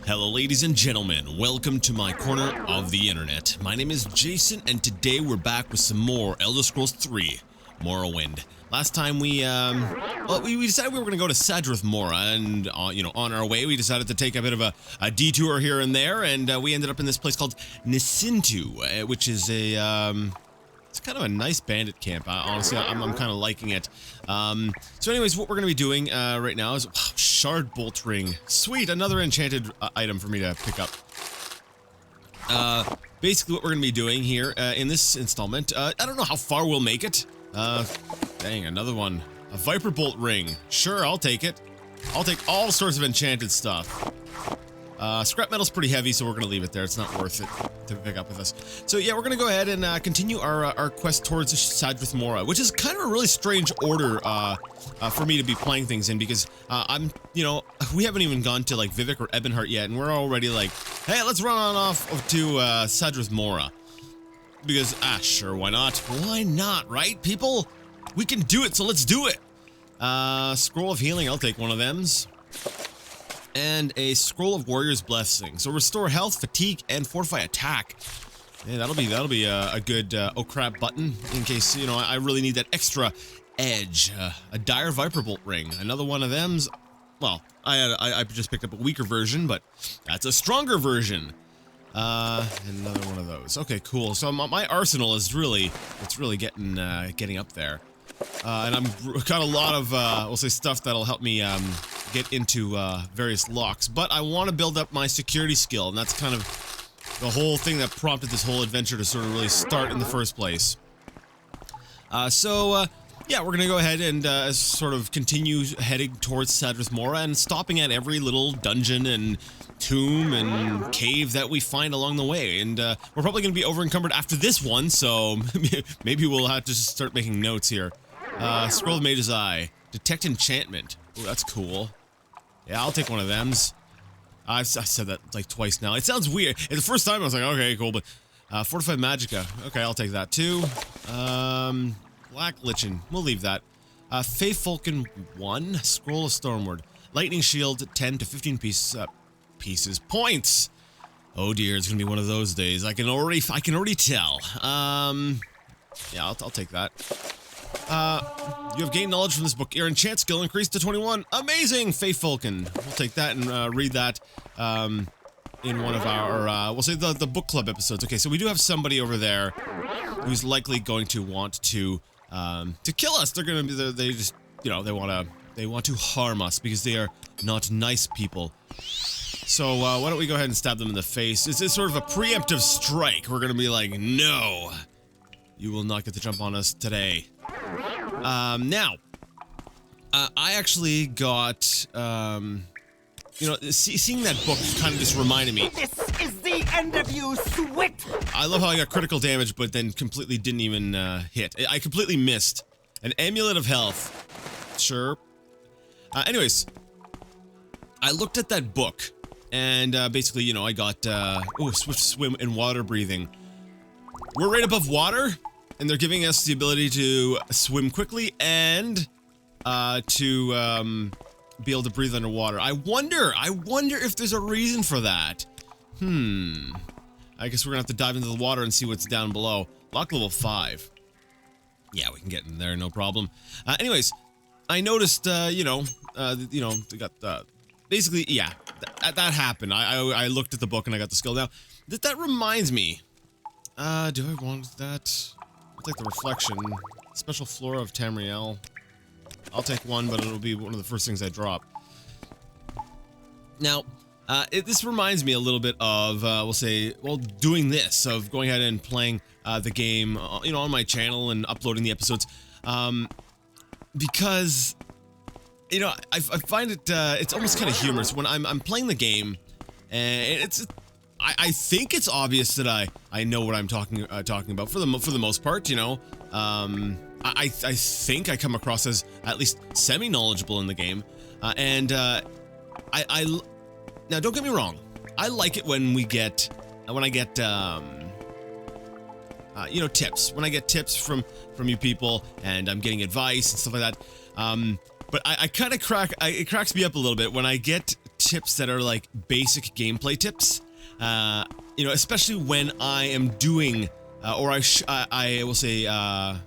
Hello ladies and gentlemen, welcome to my corner of the internet. My name is Jason and today we're back with some more Elder Scrolls 3 Morrowind. Last time we decided we were going to go to Sadrith Mora and on our way we decided to take a bit of a detour here and there, and we ended up in this place called Nisintu, which is it's kind of a nice bandit camp. Honestly, I'm kind of liking it. So anyways, what we're going to be doing right now is shard bolt ring. Sweet, another enchanted item for me to pick up. Basically what we're going to be doing here in this installment, I don't know how far we'll make it. Dang, another one. A viper bolt ring. Sure, I'll take it. I'll take all sorts of enchanted stuff. Scrap metal's pretty heavy, so we're gonna leave it there. It's not worth it to pick up with us. So yeah, we're gonna go ahead and continue our quest towards Sadrith Mora, which is kind of a really strange order for me to be playing things in, because we haven't even gone to like Vivek or Ebonheart yet, and we're already like, hey, let's run on off to Sadrith Mora. Because, sure, why not? Why not, right, people? We can do it, so let's do it! Scroll of Healing, I'll take one of thems. And a Scroll of Warrior's Blessing. So restore health, fatigue, and fortify attack. Yeah, that'll be a good oh crap button in case, I really need that extra edge. A Dire Viper Bolt Ring. Another one of them's, well, I just picked up a weaker version, but that's a stronger version. Another one of those. Okay, cool. So my arsenal is really getting up there. And I've got a lot of, we'll say, stuff that'll help me, get into, various locks. But I want to build up my security skill, and that's kind of the whole thing that prompted this whole adventure to sort of really start in the first place. Yeah, we're gonna go ahead and, sort of continue heading towards Sadrith Mora and stopping at every little dungeon and tomb and cave that we find along the way. And, we're probably gonna be over-encumbered after this one, so maybe we'll have to just start making notes here. Scroll of Mage's Eye. Detect enchantment. Ooh, that's cool. Yeah, I'll take one of thems. I've said that like twice now. It sounds weird. The first time I was like, okay, cool, but Fortified Magicka. Okay, I'll take that too. Black Lichen. We'll leave that. Fae Falcon 1. Scroll of Stormward. Lightning Shield 10 to 15 pieces. Points! Oh dear, it's gonna be one of those days. I can already tell. Yeah, I'll take that. You have gained knowledge from this book. Your enchant skill increased to 21. Amazing! Fae Falcon. We'll take that and read that in one of our, we'll say the book club episodes. Okay, so we do have somebody over there who's likely going to want to kill us. They're gonna be, they just, they want to harm us because they are not nice people. So, why don't we go ahead and stab them in the face? Is this sort of a preemptive strike? We're gonna be like, no! You will not get to jump on us today. Now, I actually got, seeing that book kind of just reminded me. This is the end of you, Swit! I love how I got critical damage, but then completely didn't even, hit. I completely missed. An Amulet of Health. Sure. Anyways, I looked at that book, and, basically, I got, Swift Swim and Water Breathing. We're right above water, and they're giving us the ability to swim quickly and to be able to breathe underwater. I wonder if there's a reason for that. I guess we're gonna have to dive into the water and see what's down below. Lock level 5. Yeah, we can get in there, no problem. Anyways, I noticed, they got, basically, yeah, that happened. I looked at the book and I got the skill now. That reminds me. Do I want that? I'll take the Reflection. Special Flora of Tamriel. I'll take one, but it'll be one of the first things I drop. Now, this reminds me a little bit of, doing this, of going ahead and playing the game, on my channel and uploading the episodes. Because, I find it, it's almost kind of humorous when I'm playing the game, and I think it's obvious that I know what I'm talking about for the most part, I think I come across as at least semi-knowledgeable in the game, now don't get me wrong, I like it when I get tips, when I get tips from you people and I'm getting advice and stuff like that, but I kind of it cracks me up a little bit when I get tips that are like basic gameplay tips. You know, especially when I am doing, or I will say, how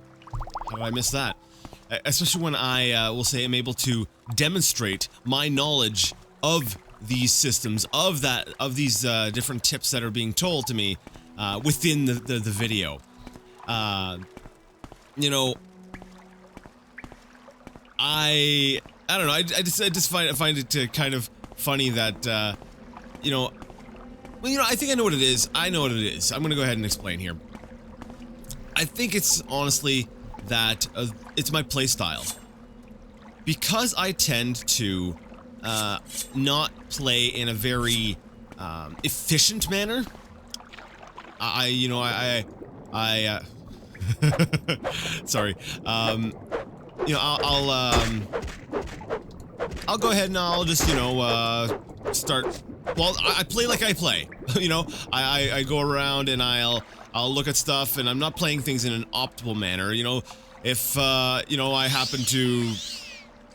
did I miss that? Especially when I will say I'm able to demonstrate my knowledge of these systems, of these different tips that are being told to me within the video. You know, I don't know. I just find it kind of funny that you know. Well, you know, I think I know what it is. I know what it is. I'm gonna go ahead and explain here. I think it's honestly that it's my playstyle. Because I tend to not play in a very efficient manner. You know, sorry. You know, I'll go ahead and I'll just, you know, start. Well, I play like I play. You know, I go around and I'll look at stuff, and I'm not playing things in an optimal manner. You know, if you know, I happen to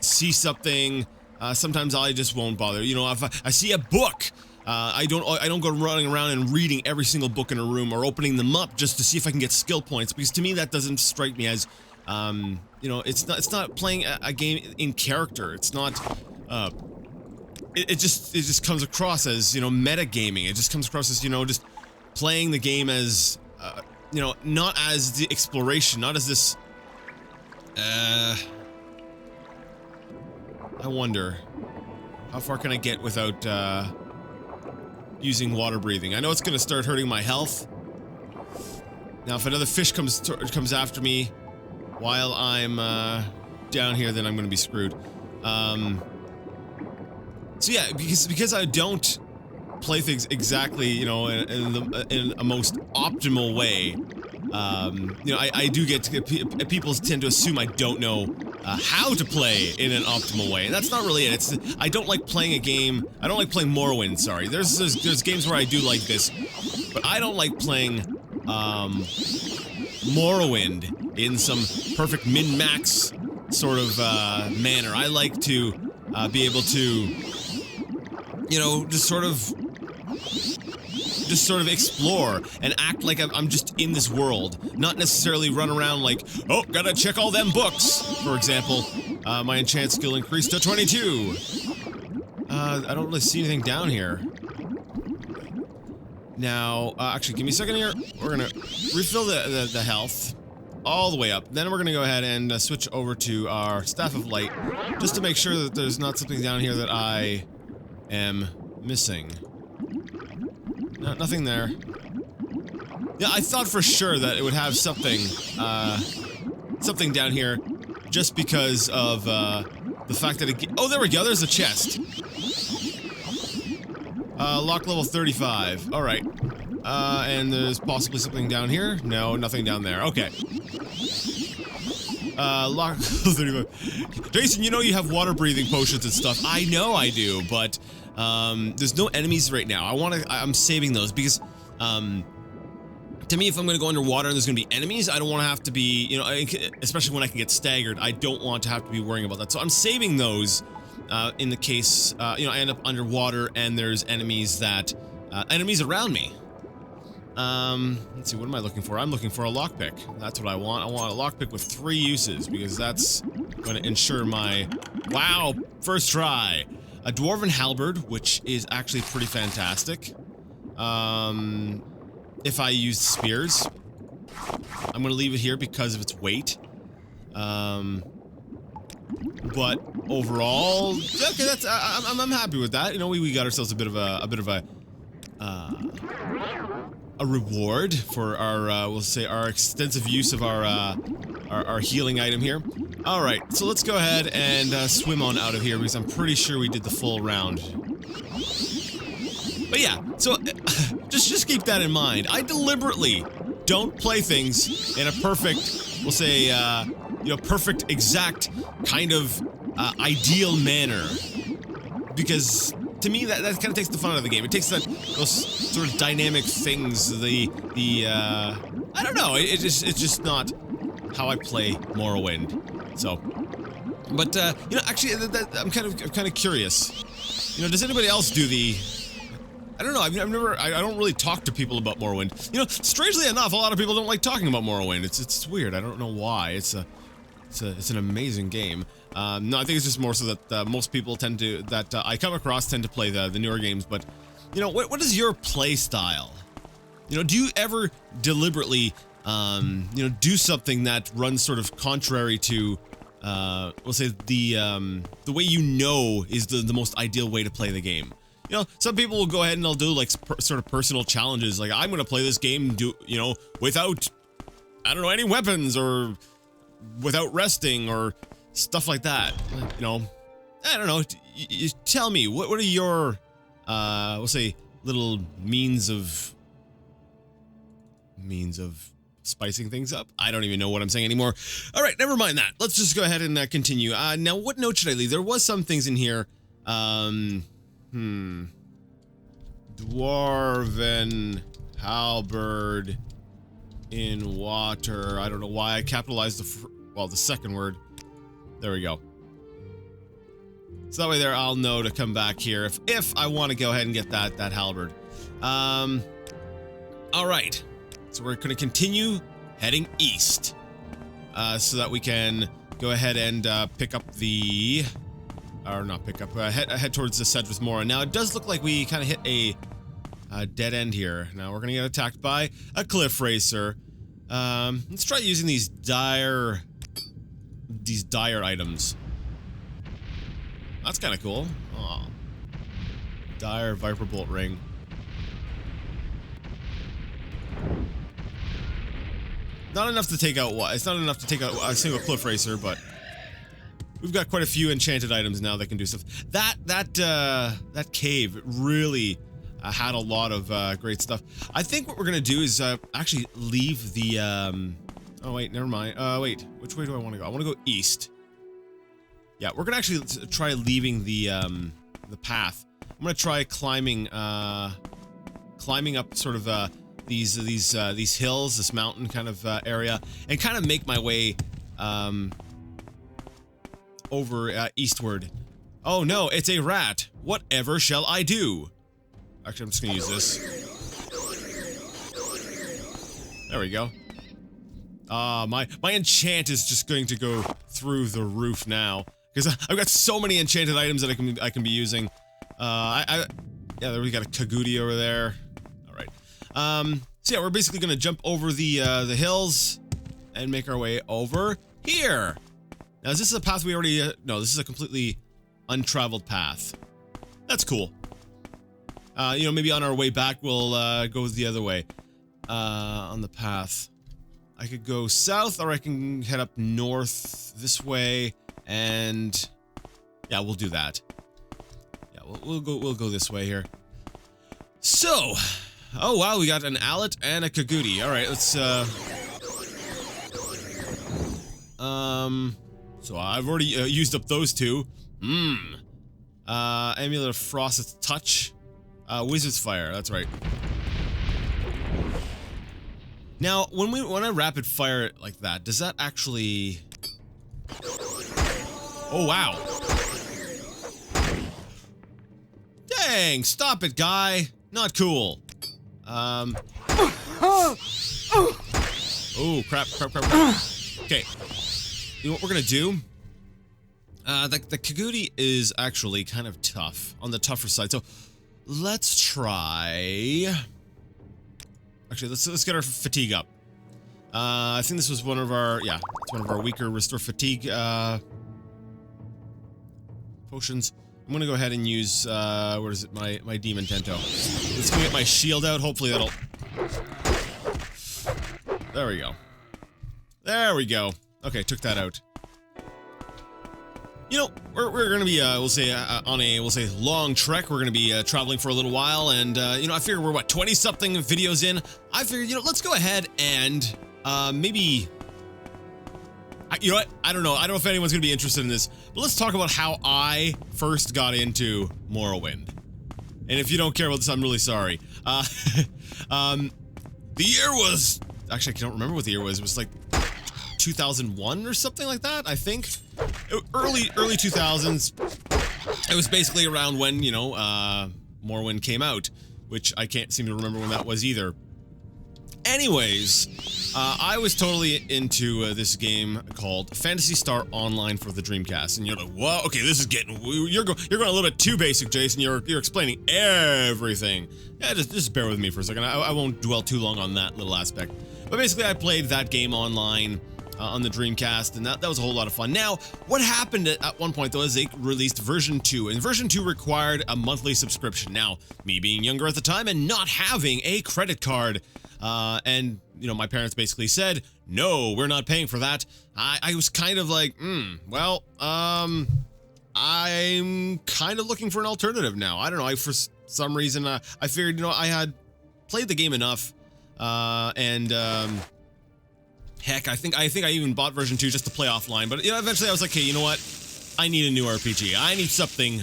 see something, sometimes I just won't bother. You know, if I see a book, I don't go running around and reading every single book in a room or opening them up just to see if I can get skill points, because to me that doesn't strike me as you know, it's not playing a game in character. It's not it just comes across as, you know, metagaming. It just comes across as, you know, just playing the game as you know, not as the exploration, not as this I wonder how far can I get without using water breathing. I know it's gonna start hurting my health. Now if another fish comes after me while I'm down here, then I'm gonna be screwed. So yeah, because I don't play things exactly, you know, in a most optimal way. You know, I do get people tend to assume I don't know how to play in an optimal way, and that's not really it. I don't like playing a game. I don't like playing Morrowind. Sorry, there's games where I do like this, but I don't like playing Morrowind in some perfect min-max sort of manner. I like to be able to, you know, just sort of explore and act like I'm just in this world, not necessarily run around like, oh, gotta check all them books. For example, my enchant skill increased to 22. I don't really see anything down here. Now, actually, give me a second here. We're gonna refill the health all the way up. Then we're gonna go ahead and switch over to our Staff of Light, just to make sure that there's not something down here that I am missing. No, nothing there. Yeah, I thought for sure that it would have something, something down here, just because of the fact that it. Oh, there we go. There's a chest. Lock level 35. All right. And there's possibly something down here. No, nothing down there. Okay. Lock level 35. Jason, you know you have water breathing potions and stuff. I know I do, but there's no enemies right now. I'm saving those because to me, if I'm going to go underwater and there's going to be enemies, I don't want to have to be, you know, especially when I can get staggered, I don't want to have to be worrying about that. So I'm saving those in the case, you know, I end up underwater and there's enemies that, enemies around me. Let's see, what am I looking for? I'm looking for a lockpick. That's what I want. I want a lockpick with 3 uses because that's going to ensure my, wow, first try. A dwarven halberd, which is actually pretty fantastic. If I use spears, I'm gonna leave it here because of its weight. But overall, okay, that's I'm happy with that. You know, we got ourselves a bit of a reward for our we'll say our extensive use of our healing item here. All right, so let's go ahead and swim on out of here because I'm pretty sure we did the full round. But yeah, so just keep that in mind. I deliberately don't play things in a perfect, we'll say, you know, perfect, exact kind of ideal manner, because to me that kind of takes the fun out of the game. It takes those sort of dynamic things. I don't know. It's just not how I play Morrowind. So But you know, actually, I'm kind of curious. You know, does anybody else do the? I don't know. I don't really talk to people about Morrowind. You know, strangely enough, a lot of people don't like talking about Morrowind. It's weird. I don't know why. It's an amazing game. No, I think it's just more so that most people tend to I come across tend to play the newer games. But you know, what is your play style? You know, do you ever deliberately you know, do something that runs sort of contrary to we'll say the way you know is the most ideal way to play the game? You know, some people will go ahead and they'll do like sort of personal challenges, like I'm gonna play this game, you know, without, I don't know, any weapons or without resting or stuff like that. You know, I don't know. You tell me, what are your, we'll say, little means of spicing things up? I don't even know what I'm saying anymore. All right, never mind that. Let's just go ahead and continue. Now, what note should I leave? There was some things in here. Dwarven halberd in water. I don't know why I capitalized the second word. There we go. So that way there I'll know to come back here if I want to go ahead and get that halberd. All right. So we're going to continue heading east. So that we can go ahead and pick up the or not pick up, head towards the Sedrith Mora. Now, it does look like we kind of hit a dead end here. Now, we're going to get attacked by a cliff racer. Let's try using these dire items. That's kind of cool. Aw. Dire Viper Bolt Ring. Not enough to take out what? It's not enough to take out a single cliff racer, but we've got quite a few enchanted items now that can do stuff. That cave really had a lot of great stuff. I think what we're gonna do is actually leave the. Oh wait, never mind. Wait, which way do I want to go? I want to go east. Yeah, we're gonna actually try leaving the path. I'm gonna try climbing up sort of these hills, this mountain kind of area, and kind of make my way over eastward. Oh no, it's a rat. Whatever shall I do? Actually, I'm just gonna use this. There we go. My enchant is just going to go through the roof now because I've got so many enchanted items that I can be using. Yeah, there we got a Kagudi over there. All right. So yeah, we're basically gonna jump over the hills and make our way over here. Now, is this a path we already? No, this is a completely untraveled path. That's cool. You know, maybe on our way back we'll go the other way on the path. I could go south, or I can head up north this way, and yeah, we'll do that. Yeah, we'll go this way here. So, oh wow, we got an Alet and a Kagudi. All right, let's so I've already used up those two. Amulet of Frost's Touch. Wizard's Fire, that's right. Now, when I rapid fire it like that, does that actually... Oh, wow. Dang, stop it, guy. Not cool. Oh, crap. Okay. You know what we're gonna do? The Kagudi is actually kind of tough, on the tougher side, so let's try... Actually, let's get our fatigue up. I think this was one of our, yeah, it's one of our weaker restore fatigue potions. I'm gonna go ahead and use where is it? My demon tento. Let's go get my shield out. Hopefully that'll. There we go. There we go. Okay, took that out. You know, we're gonna be we'll say on a long trek. We're gonna be traveling for a little while, and you know, I figure we're what 20-something videos in. I figured, you know, let's go ahead and maybe. You know what? I don't know. I don't know if anyone's gonna be interested in this, but let's talk about how I first got into Morrowind. And if you don't care about this, I'm really sorry. The year was actually I don't remember what the year was. It was like 2001 or something like that, I think. Early 2000s. It was basically around when, you know, Morrowind came out, which I can't seem to remember when that was either. Anyways, I was totally into this game called Phantasy Star Online for the Dreamcast, and you're like, whoa, okay, this is getting, you're going a little bit too basic, Jason. You're explaining everything. Yeah, just bear with me for a second. I won't dwell too long on that little aspect. But basically, I played that game online on the Dreamcast, and that was a whole lot of fun. Now, what happened at one point, though, is they released version 2, and version 2 required a monthly subscription. Now, me being younger at the time and not having a credit card, and, you know, my parents basically said, no, we're not paying for that. I was kind of like, well, I'm kind of looking for an alternative now. I don't know, for some reason, I figured, you know, I had played the game enough, heck, I think I even bought version 2 just to play offline, but, you know, eventually I was like, hey, you know what? I need a new RPG. I need something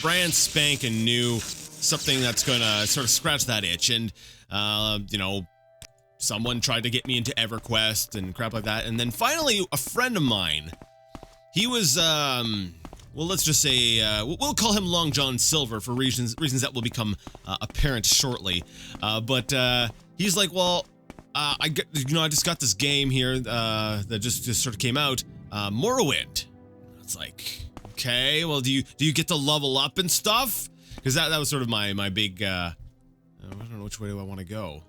brand spanking new, something that's gonna sort of scratch that itch, and, you know, someone tried to get me into EverQuest and crap like that, and then finally, a friend of mine, he was, well, let's just say, we'll call him Long John Silver for reasons that will become apparent shortly, but he's like, well, I just got this game here that just sort of came out, Morrowind. It's like, okay, well, do you get to level up and stuff? Because that was sort of my big, I don't know which way do I want to go.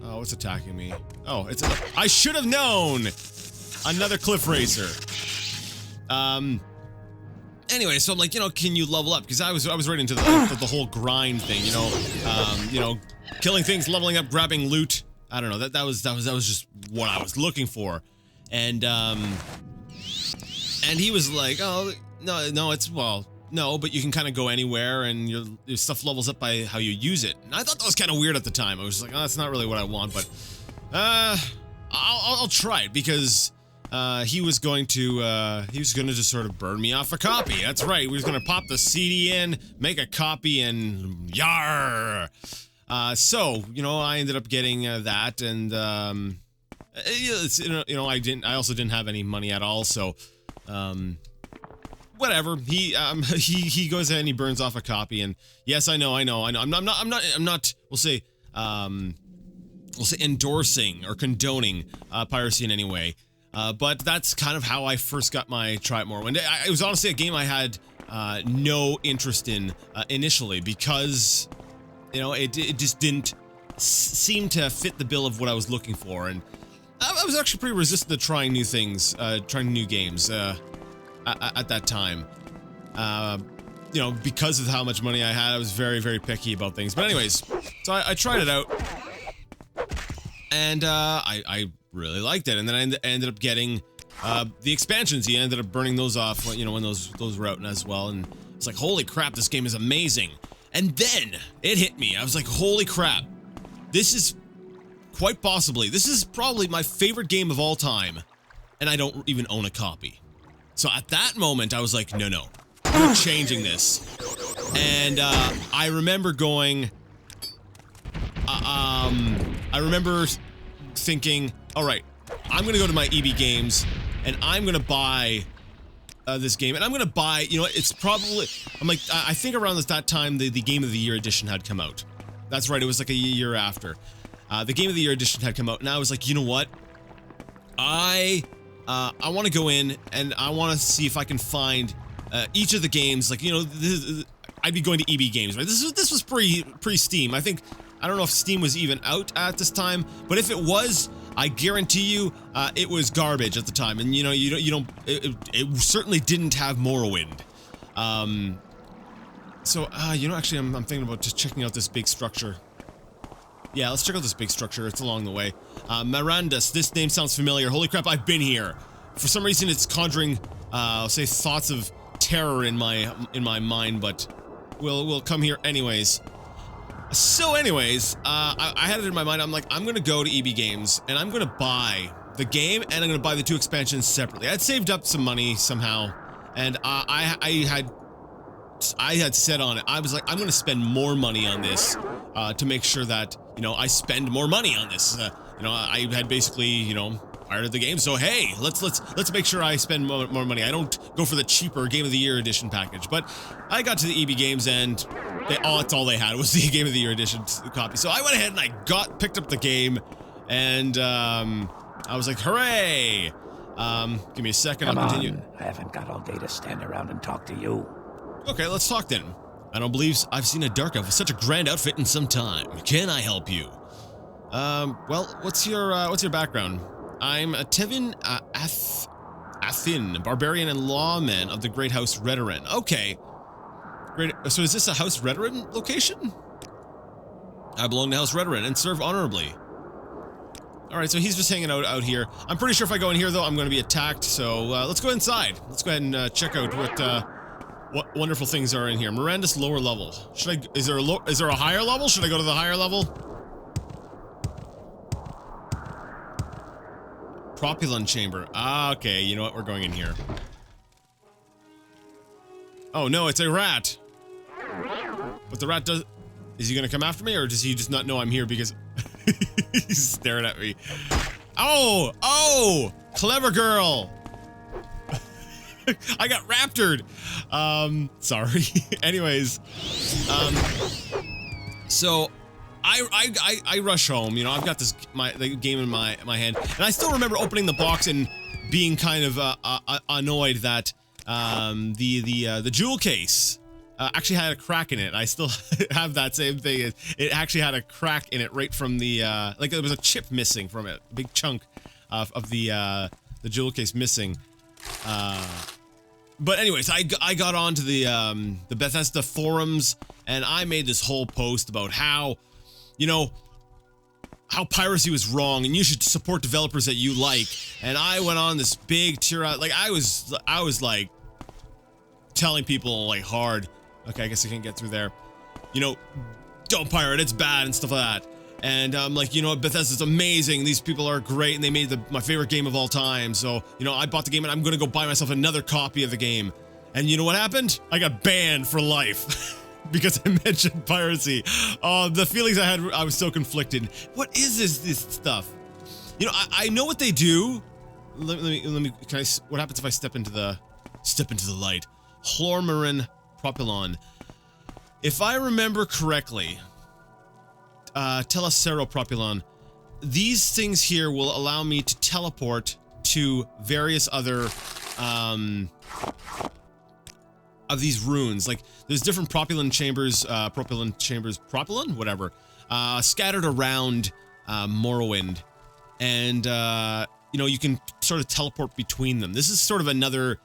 Oh, what's attacking me? Oh, I should have known! Another cliff racer. Anyway, so I'm like, you know, can you level up? Because I was right into the whole grind thing, you know, killing things, leveling up, grabbing loot. I don't know, that was just what I was looking for. And he was like, oh, no, no, but you can kind of go anywhere, and your stuff levels up by how you use it. And I thought that was kind of weird at the time. I was like, oh, that's not really what I want, but I'll try it, because he was going to just sort of burn me off a copy. That's right, he was going to pop the CD in, make a copy, and yar. So, you know, I ended up getting that, and you know, I also didn't have any money at all, so whatever. He goes ahead and he burns off a copy, and yes, I know. I'm not. We'll say endorsing or condoning piracy in any way. But that's kind of how I first got my try at Morrowind. It was honestly a game I had no interest in initially, because, you know, it just didn't seem to fit the bill of what I was looking for, and I was actually pretty resistant to trying new things, trying new games at that time. You know, because of how much money I had, I was very, very picky about things. But anyways, so I tried it out, and I really liked it. And then I ended up getting the expansions. He ended up burning those off, you know, when those were out as well. And it's like, holy crap, this game is amazing. And then it hit me. I was like, holy crap, this is this is probably my favorite game of all time, and I don't even own a copy. So at that moment, I was like, no, we're changing this. And I remember going, I remember thinking, all right, I'm gonna go to my EB Games, and I'm gonna buy this game, and I'm gonna buy, you know, it's probably, I'm like, I think around that time, the Game of the Year edition had come out. That's right, it was like a year after. The Game of the Year edition had come out, and I was like, you know what? I want to go in, and I want to see if I can find each of the games, like, you know, I'd be going to EB Games, right? This was pre-Steam. I don't know if Steam was even out at this time, but if it was, I guarantee you, it was garbage at the time, and, you know, it certainly didn't have Morrowind. So, you know, actually, I'm thinking about just checking out this big structure. Yeah, let's check out this big structure. It's along the way. Marandus, this name sounds familiar. Holy crap, I've been here. For some reason, it's conjuring, I'll say, thoughts of terror in my mind, but we'll come here anyways. So anyways, I had it in my mind. I'm like, I'm gonna go to EB Games, and I'm gonna buy the game, and I'm gonna buy the 2 expansions separately. I'd saved up some money somehow, and I had set on it. I was like, I'm gonna spend more money on this to make sure that, you know, I spend more money on this. You know, I had basically, you know, pirated the game, so hey, let's make sure I spend more money. I don't go for the cheaper Game of the Year edition package. But I got to the EB Games and that's all they had was the Game of the Year edition copy. So I went ahead and I picked up the game, and I was like, hooray! Give me a second. Come I'll continue. on. I haven't got all day to stand around and talk to you. Okay, let's talk then. I don't believe I've seen a dark elf with such a grand outfit in some time. Can I help you? Well, what's your background? I'm a Tevin Athin, barbarian and lawman of the Great House Redoran. Okay. Great. So is this a House Redoran location? I belong to House Redoran and serve honorably. Alright, so he's just hanging out here. I'm pretty sure if I go in here, though, I'm going to be attacked, so let's go inside. Let's go ahead and check out what wonderful things are in here. Marandus lower level. Is there a higher level? Should I go to the higher level? Propulon chamber. Ah, okay, you know what? We're going in here. Oh no, it's a rat. What the rat does... Is he gonna come after me, or does he just not know I'm here because... He's staring at me. Oh! Oh! Clever girl! I got raptured! Sorry. Anyways. So... I rush home, you know, I've got the game in my hand, and I still remember opening the box and being kind of annoyed that the jewel case actually had a crack in it. I still have that same thing. It actually had a crack in it right from the like there was a chip missing from it, a big chunk of the jewel case missing. But anyways, I got onto the Bethesda forums, and I made this whole post about how, you know, how piracy was wrong and you should support developers that you like. And I went on this big tirade, like I was like telling people like hard, okay, I guess I can't get through there, you know, don't pirate, it's bad and stuff like that. And I'm like, you know what, Bethesda's amazing, these people are great, and they made my favorite game of all time. So, you know, I bought the game and I'm gonna go buy myself another copy of the game. And you know what happened? I got banned for life. Because I mentioned piracy. Oh, the feelings I had, I was so conflicted. What is this stuff? You know, I know what they do. Let me, what happens if I step into the light? Hlormarin Propulon. If I remember correctly, Telecero Propulon, these things here will allow me to teleport to various other, of these runes. Like, there's different propulon chambers, whatever, scattered around Morrowind, and you know, you can sort of teleport between them. This is sort of another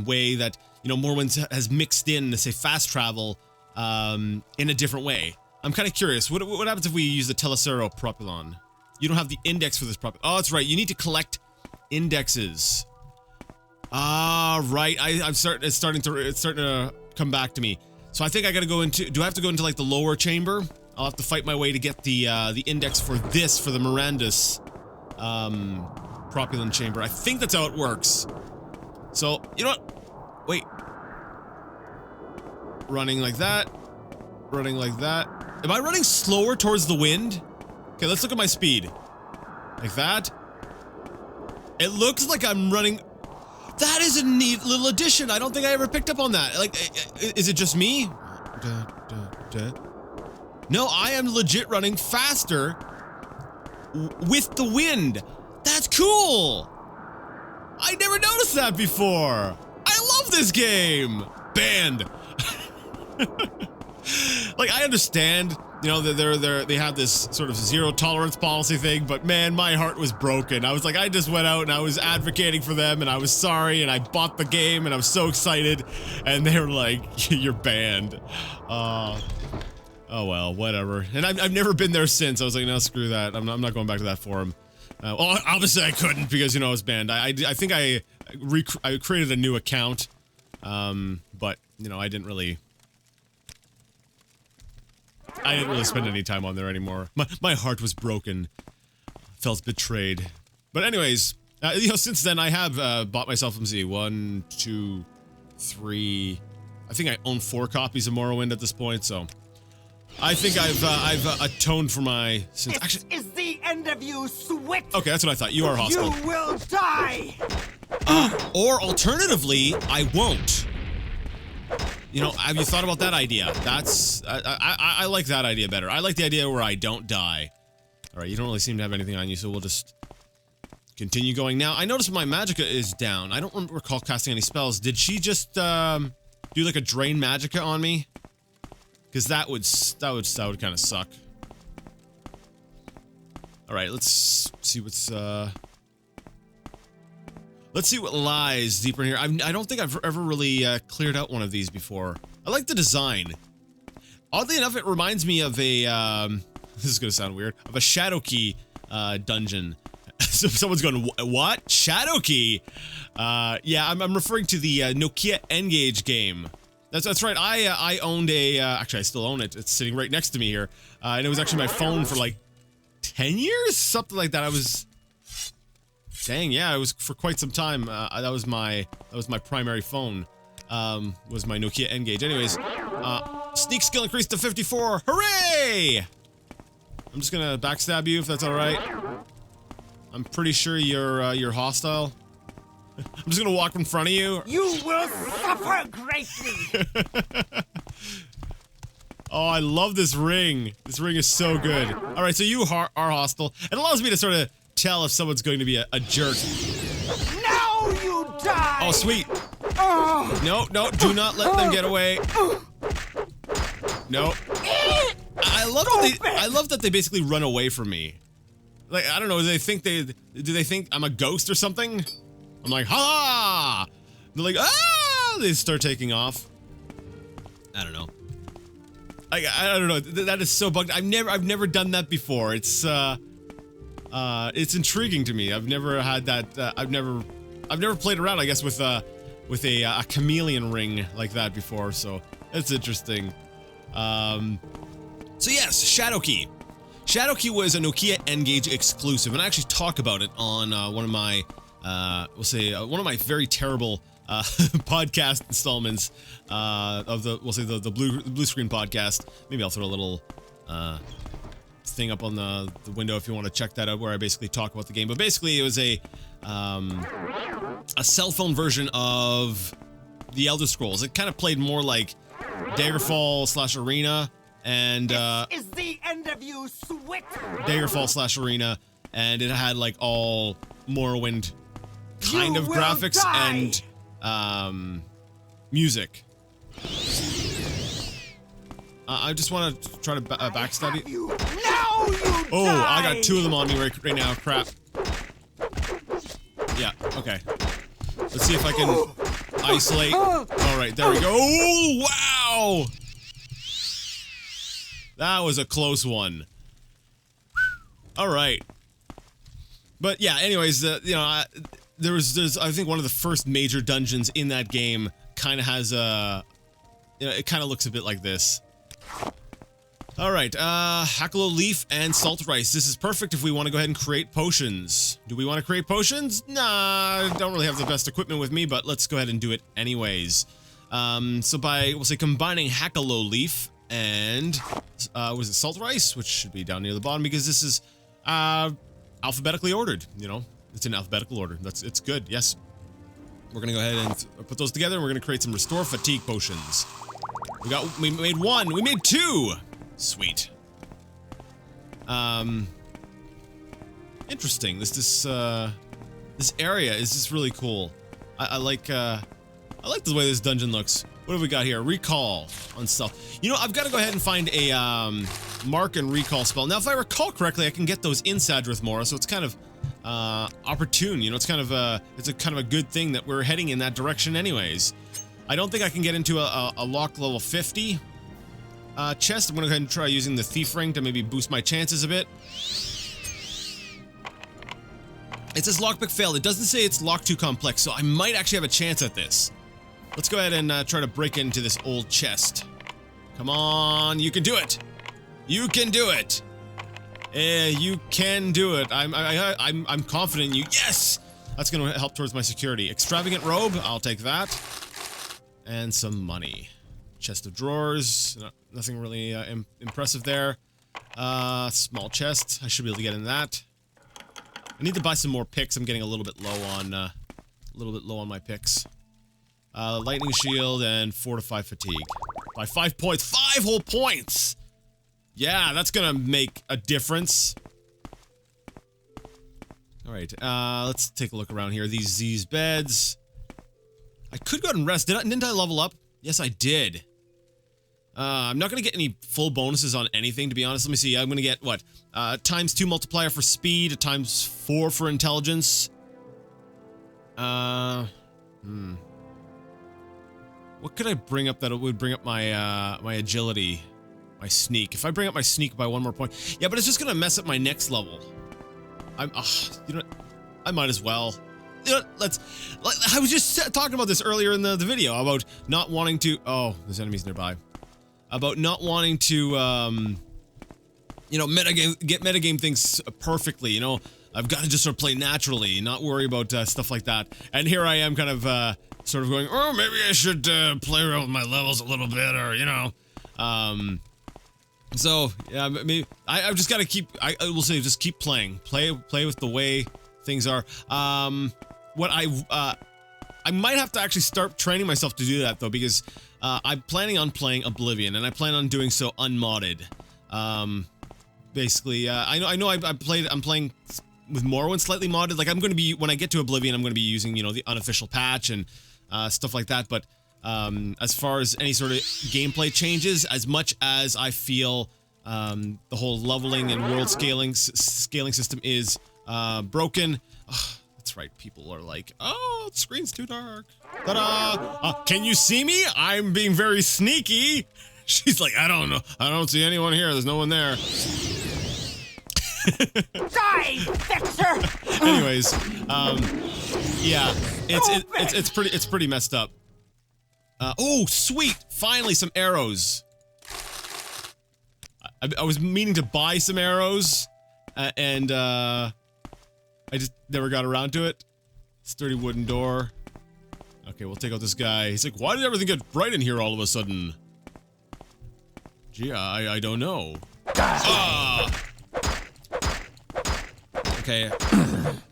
way that, you know, Morrowind has mixed in, say, fast travel in a different way. I'm kind of curious, what happens if we use the Telecero Propulon? You don't have the index for this Propulon. Oh, that's right, you need to collect indexes. Ah, right. It's starting to come back to me. So I think I gotta go into. Do I have to go into like the lower chamber? I'll have to fight my way to get the index for the Marandus propulon chamber. I think that's how it works. So you know what? Wait. Running like that. Running like that. Am I running slower towards the wind? Okay, let's look at my speed. Like that. It looks like I'm running. That is a neat little addition. I don't think I ever picked up on that. Like, is it just me? No, I am legit running faster with the wind. That's cool. I never noticed that before. I love this game. Banned. Like, I understand, you know, they have this sort of zero tolerance policy thing, but man, my heart was broken. I was like, I just went out and I was advocating for them, and I was sorry, and I bought the game, and I was so excited, and they were like, you're banned. Oh well, whatever. And I've never been there since. I was like, no, screw that. I'm not going back to that forum. Well, obviously I couldn't because, you know, I was banned. I think I created a new account, but, you know, I didn't really spend any time on there anymore. My heart was broken. Felt betrayed. But anyways, you know, since then I have bought myself, let me see, 1, 2, 3. I think I own 4 copies of Morrowind at this point, so I think I've atoned for my sins. This Actually, is the end of you, Swit! okay, that's what I thought. You are hostile. You will die! Or alternatively, I won't. You know, have you thought about that idea? That's I like that idea better. I like the idea where I don't die. All right, you don't really seem to have anything on you, so we'll just continue going. Now, I noticed my magicka is down. I don't recall casting any spells. Did she just do like a drain magicka on me? Because that would kind of suck. All right, let's see what's let's see what lies deeper in here. I don't think I've ever really cleared out one of these before. I like the design. Oddly enough, it reminds me of a this is gonna sound weird, of a Shadowkey dungeon. So someone's going, what? Shadowkey? Yeah, I'm referring to the Nokia N-Gage game. That's right. I owned a actually I still own it. It's sitting right next to me here, and it was actually my phone for like 10 years, something like that. I was, dang, yeah, it was for quite some time. That was my primary phone. Was my Nokia N-Gage. Anyways, sneak skill increased to 54. Hooray! I'm just gonna backstab you if that's all right. I'm pretty sure you're hostile. I'm just gonna walk in front of you. You will suffer greatly! Oh, I love this ring. This ring is so good. All right, so you are hostile. It allows me to sort of tell if someone's going to be a jerk. Now you die! Oh, sweet. No, do not let them get away. No. I love that they basically run away from me. Like, I don't know, do they think I'm a ghost or something? I'm like, ha! They're like, ah! They start taking off. I don't know. I don't know. That is so bugged. I've never done that before. It's intriguing to me. I've never had that. I've never played around, I guess, with a chameleon ring like that before. So it's interesting. So yes, Shadowkey. Shadowkey was a Nokia N-Gage exclusive, and I actually talk about it on one of my, we'll say, one of my very terrible podcast installments of the blue screen podcast. Maybe I'll throw a little thing up on the window if you want to check that out, where I basically talk about the game. But basically, it was a cell phone version of the Elder Scrolls. It kind of played more like Daggerfall / Arena. And This is the end of you, Swit! Daggerfall / Arena, and it had like all Morrowind kind of graphics and music. I just want to try to backstab you. Now you Oh, die! I got two of them on me right now. Crap. Yeah. Okay. Let's see if I can isolate. All right, there we go. Oh, wow! That was a close one. All right. But yeah, anyways, you know, there's I think one of the first major dungeons in that game kind of has a, you know, it kind of looks a bit like this. All right, Hackalo Leaf and Salt Rice. This is perfect if we want to go ahead and create potions. Do we want to create potions? Nah, I don't really have the best equipment with me, but let's go ahead and do it anyways. So we'll say combining Hackalo Leaf and was it Salt Rice, which should be down near the bottom because this is alphabetically ordered. You know, it's in alphabetical order. It's good. Yes, we're gonna go ahead and put those together, and we're gonna create some Restore Fatigue potions. We made one. We made two. Sweet. Interesting. This area is just really cool. I like the way this dungeon looks. What have we got here? Recall on stealth. You know, I've got to go ahead and find a mark and recall spell. Now, if I recall correctly, I can get those in Sadrith Mora, so it's kind of opportune. You know, it's kind of a good thing that we're heading in that direction, anyways. I don't think I can get into a lock level 50 chest. I'm gonna go ahead and try using the thief ring to maybe boost my chances a bit. It says lockpick failed. It doesn't say it's locked too complex, so I might actually have a chance at this. Let's go ahead and try to break into this old chest. Come on, you can do it. You can do it. You can do it. I'm confident in you. Yes, that's gonna help towards my security. Extravagant robe, I'll take that, and some money. chest of drawers. Nothing really impressive there. Small chest. I should be able to get in that. I need to buy some more picks. I'm getting a little bit low on my picks. Lightning shield and fortify fatigue. By 5 points. 5 whole points! Yeah, that's gonna make a difference. Alright, let's take a look around here. These beds. I could go ahead and rest. Didn't I level up? Yes, I did. I'm not gonna get any full bonuses on anything, to be honest. Let me see. I'm gonna get, what? ×2 multiplier for speed, a ×4 for intelligence. What could I bring up that would bring up my, my agility? My sneak. If I bring up my sneak by 1 more point. Yeah, but it's just gonna mess up my next level. You know what? I might as well. You know what? I was just talking about this earlier in the video, about not wanting to, oh, there's enemies nearby. About not wanting to, you know, get metagame things perfectly, you know? I've got to just sort of play naturally, not worry about stuff like that. And here I am kind of, sort of going, oh, maybe I should play around with my levels a little bit, or, you know. So, yeah, maybe, I've just got to keep, I will say, just keep playing. Play with the way things are. What I might have to actually start training myself to do that, though, because I'm planning on playing Oblivion, and I plan on doing so unmodded. Basically, I know I'm playing with Morrowind slightly modded. Like, I'm going to be, when I get to Oblivion, I'm going to be using, you know, the unofficial patch and stuff like that, but as far as any sort of gameplay changes, as much as I feel the whole leveling and world scaling system is broken. That's right, people are like, oh, the screen's too dark. Ta-da! Can you see me? I'm being very sneaky. She's like, I don't know. I don't see anyone here. There's no one there. Die, Vexer! Anyways, yeah, it's pretty messed up. Oh, sweet! Finally, some arrows. I was meaning to buy some arrows, and I just never got around to it. Sturdy wooden door. Okay, we'll take out this guy. He's like, why did everything get bright in here all of a sudden? Gee, I don't know. Okay,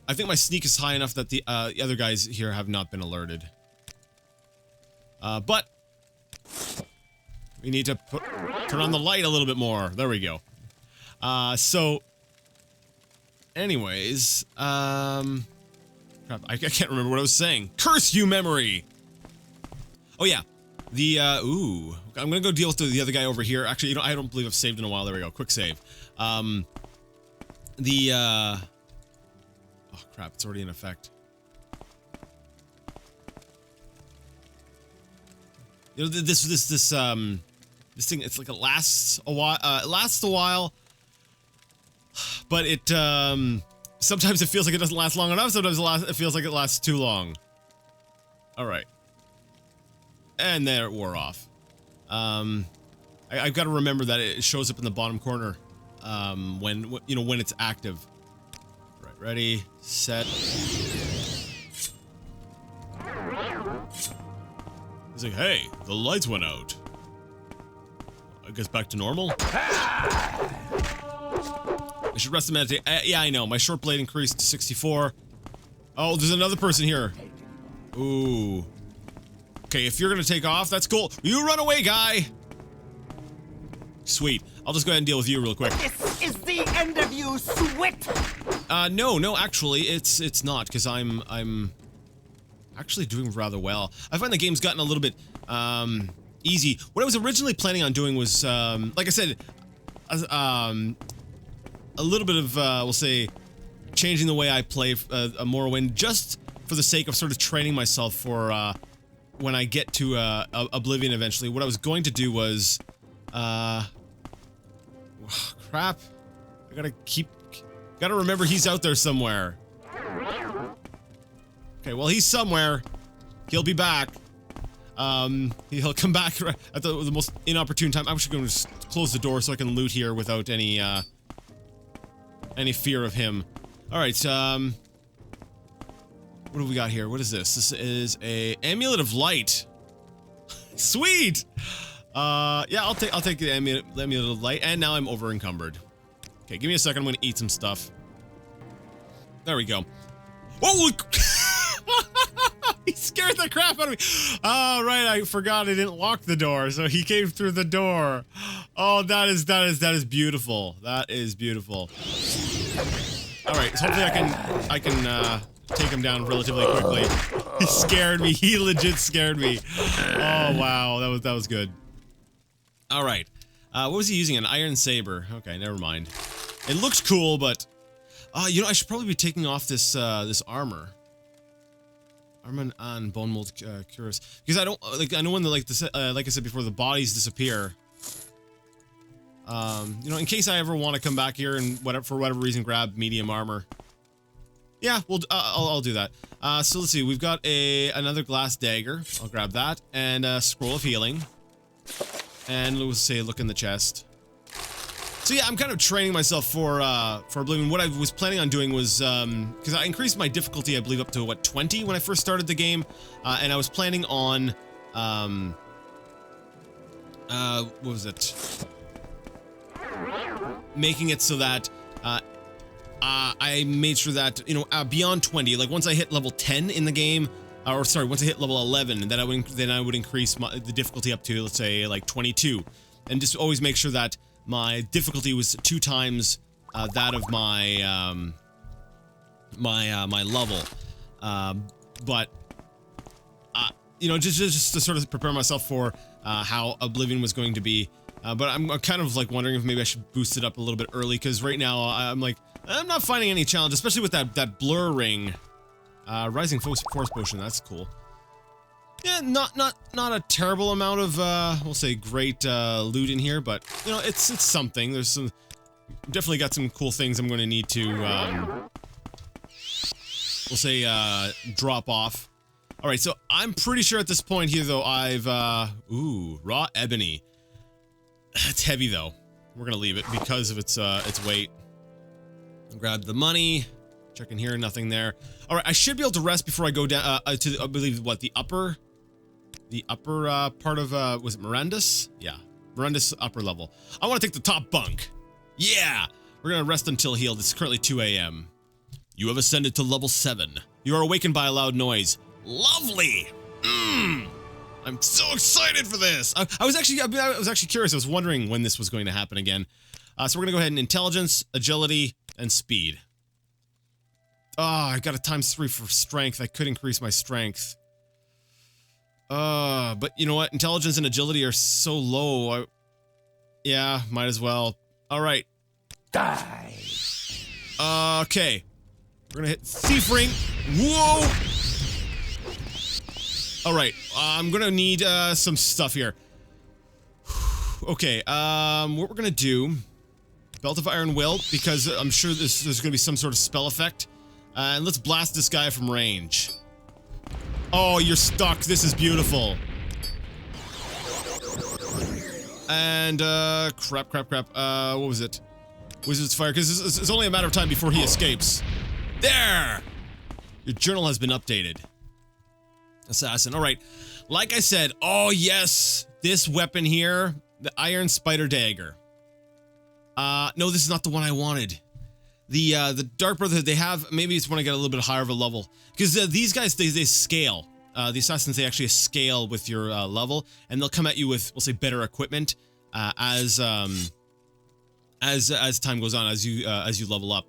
I think my sneak is high enough that the other guys here have not been alerted. But we need to turn on the light a little bit more. There we go. So, anyways, crap, I can't remember what I was saying. Curse you, memory! Oh yeah, ooh, I'm gonna go deal with the other guy over here. Actually, you know, I don't believe I've saved in a while. There we go, quick save. Oh crap, it's already in effect. You know, this thing, it's like it lasts a while, but it, sometimes it feels like it doesn't last long enough, sometimes it feels like it lasts too long. Alright. And there it wore off. I've got to remember that it shows up in the bottom corner, when it's active. Right, ready, set. He's like, hey, the lights went out. I guess back to normal? I should rest a minute. Yeah, I know. My short blade increased to 64. Oh, there's another person here. Ooh. Okay, if you're gonna take off, that's cool. You run away, guy! Sweet. I'll just go ahead and deal with you real quick. This is the end of you, Swit! No, actually, it's not, because I'm actually doing rather well. I find the game's gotten a little bit, easy. What I was originally planning on doing was, like I said, a little bit of, we'll say, changing the way I play a Morrowind, just for the sake of sort of training myself for, when I get to, Oblivion eventually. What I was going to do was, crap. I gotta remember he's out there somewhere. Okay, well, he's somewhere. He'll be back. He'll come back at the most inopportune time. I'm actually going to close the door so I can loot here without any fear of him. Alright, what do we got here? What is this? This is a Amulet of Light. Sweet! Yeah, I'll take the Amulet of Light, and now I'm over encumbered. Okay, give me a second. I'm gonna eat some stuff. There we go. Oh, he scared the crap out of me. Oh, right, I forgot I didn't lock the door, so he came through the door. Oh, that is beautiful. That is beautiful. All right, so hopefully I can take him down relatively quickly. He scared me. He legit scared me. Oh wow, that was good. All right, what was he using? An iron saber. Okay, never mind. It looks cool, but you know, I should probably be taking off this this armor. Armor on bone mold cures, because I don't like. I know when the like I said before, the bodies disappear. You know, in case I ever want to come back here and for whatever reason grab medium armor. Yeah, I'll do that. So let's see. We've got another glass dagger. I'll grab that and a scroll of healing. And let's say look in the chest. So yeah, I'm kind of training myself for Oblivion. What I was planning on doing was because I increased my difficulty, I believe, up to what 20 when I first started the game, and I was planning on what was it? Making it so that I made sure that, you know, beyond 20, like once I hit level 10 in the game, or sorry, once I hit level 11, then I would increase the difficulty up to, let's say, like 22, and just always make sure that my difficulty was 2 times that of my my level. But you know, just to sort of prepare myself for how Oblivion was going to be. But I'm kind of like wondering if maybe I should boost it up a little bit early, because right now I'm not finding any challenge, especially with that blur ring. Rising Force Potion, that's cool. Yeah, not a terrible amount of we'll say great loot in here, but you know, it's something. There's some definitely got some cool things I'm going to need to we'll say drop off. All right, so I'm pretty sure at this point here though I've ooh, raw ebony. It's heavy though. We're gonna leave it because of its weight. Grab the money. Check in here, nothing there. All right, I should be able to rest before I go down to I believe what the upper part of was it Marandus? Yeah, Marandus upper level. I want to take the top bunk. Yeah, we're gonna rest until healed. It's currently 2 a.m. You have ascended to level 7. You are awakened by a loud noise. Lovely. I'm so excited for this. I was actually curious. I was wondering when this was going to happen again. So we're gonna go ahead and intelligence, agility, and speed. Oh, I got a ×3 for strength. I could increase my strength. But you know what? Intelligence and agility are so low. Yeah, might as well. All right. Die. Okay. We're gonna hit Thief Ring. Whoa! All right. I'm gonna need some stuff here. Okay. What we're gonna do? Belt of Iron Will, because I'm sure there's gonna be some sort of spell effect. And let's blast this guy from range. Oh, you're stuck. This is beautiful. And, crap. What was it? Wizard's Fire, because it's only a matter of time before he escapes. There! Your journal has been updated. Assassin. Alright. Like I said, oh yes! This weapon here, the Iron Spider Dagger. No, this is not the one I wanted. The Dark Brotherhood, they have, maybe it's when I get a little bit higher of a level, because these guys, they scale. The assassins, they actually scale with your level, and they'll come at you with, we'll say, better equipment as time goes on, as you level up.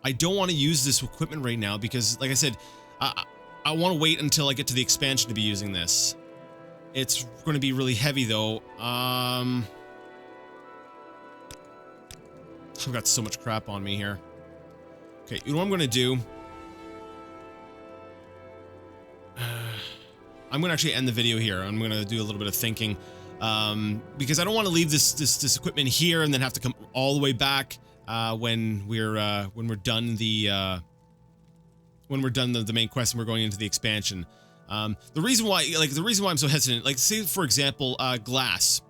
I don't want to use this equipment right now because, like I said, I want to wait until I get to the expansion to be using this. It's going to be really heavy though. I've got so much crap on me here. Okay, you know what I'm going to do? I'm going to actually end the video here. I'm going to do a little bit of thinking. Because I don't want to leave this equipment here and then have to come all the way back when we're done the main quest and we're going into the expansion. The reason why I'm so hesitant, like say for example, glass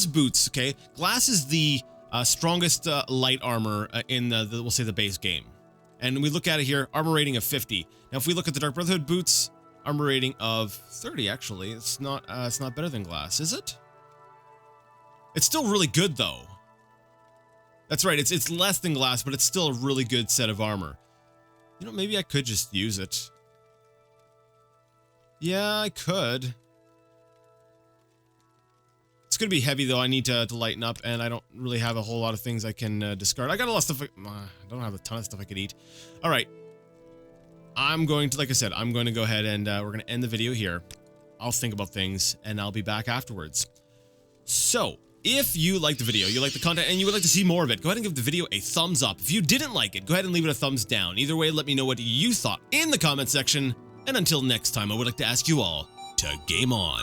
boots. Okay, glass is the strongest light armor in the we'll say the base game, and we look at it here, armor rating of 50. Now, if we look at the Dark Brotherhood boots, Armor rating of 30, actually. It's not better than glass, is it? It's still really good, though. That's right, it's less than glass, but it's still a really good set of armor. You know, maybe I could just use it. Yeah, I could. It's gonna be heavy, though. I need to lighten up, and I don't really have a whole lot of things I can discard. I got a lot of stuff. I don't have a ton of stuff I could eat. All right. I'm going to, like I said, I'm going to go ahead and we're going to end the video here. I'll think about things, and I'll be back afterwards. So, if you liked the video, you like the content, and you would like to see more of it, go ahead and give the video a thumbs up. If you didn't like it, go ahead and leave it a thumbs down. Either way, let me know what you thought in the comment section. And until next time, I would like to ask you all to game on.